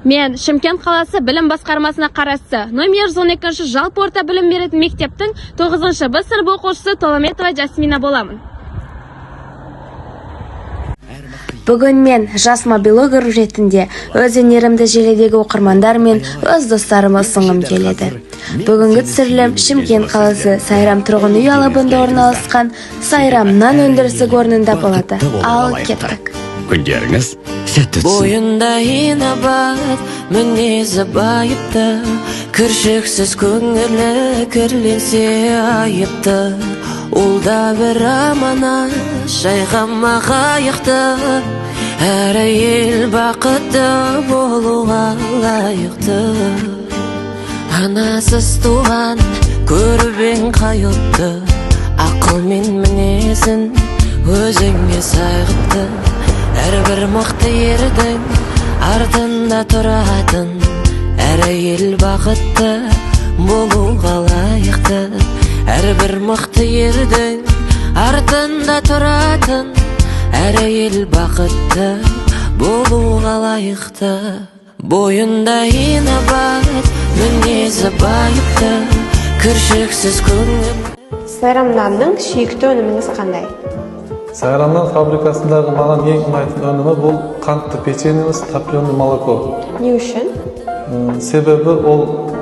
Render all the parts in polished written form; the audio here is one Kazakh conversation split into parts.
Men Шымкент қаласы білім басқармасына қарасты номер 12 жалпы орта білім беретін мектептің 9-Б сынып оқушысы Толометова Жасмина боламын. Бүгін мен жас мобилогер ретінде өз өнерімді желідегі оқырмандар мен өз достарыма ұсынғым келеді. Бүгінгі түсірілім Шымкент қаласы Сайрам тұрғын үй алабында орналасқан Сайрам нан өндірістік орнында болады. Ал кеттік. Күндеріңіз сәтті түсін. Бойында инабат, мінезі байыпты, кіршіксіз көңілі кірленсе айыпты. Улда бір аманат, шайғама қайықты, әр әйел бақытты болуға лайықты. Анасыз туған көрбен қайыпты, ақыл мен мінезін өзіңе сайғыпты. Әрбір мықты ердің артында тұратын, әр әйел бақытты болуға лайықты. Әрбір мықты ердің артында тұратын, әр әйел бақытты болуға лайықты. Бойында инабат, мінезі байыпты, кіршіксіз көңіл. Сайрам нанның сүйікті өніміңіз қандай? Сайрам нан фабрикасындағы маған ең ұнайтын өнімі бұл қантты печеньеміз, топленое молоко. Не үшін? Себебі ол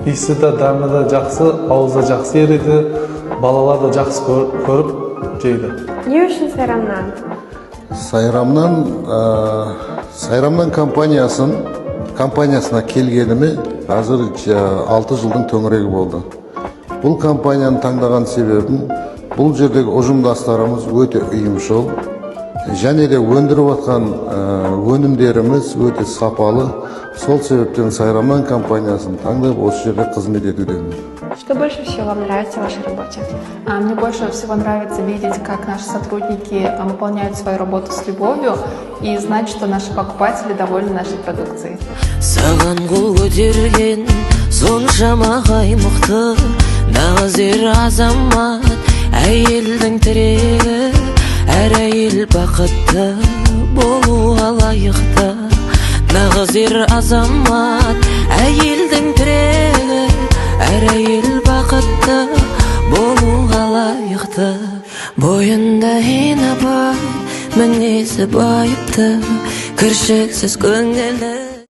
иісі де, дәмі де жақсы, ауызда жақсы ереді, балалар да жақсы көріп жейді. Не үшін Сайрамнан? Сайрамнан компаниясына келгеніме қазір 6 жылдың төңірегі болды. Бұл компанияны таңдаған себебім, бұл жердегі ұжымдастарымыз өте ұйымшыл, және де өндіріп жатқан өнімдеріміз өте сапалы. Сол себептен Сайрамнан компаниясын таңдап осы жерде қызмет етудемін. Что больше всего вам нравится в вашей работе? Мне больше всего нравится видеть, как наши сотрудники выполняют свою работу с любовью и знать, что наши покупатели довольны нашей продукцией. Саған қол көтерген соншама қаймықты, нағыз ер азамат, әйелдің тірегі, әр әйел бақытты болуға лайықты. Нағыз ер азамат, әйелдің тірегі, әр әйел бақытты болуға лайықты. Бойында инабат, мінезі байыпты, кіршіксіз көңілі.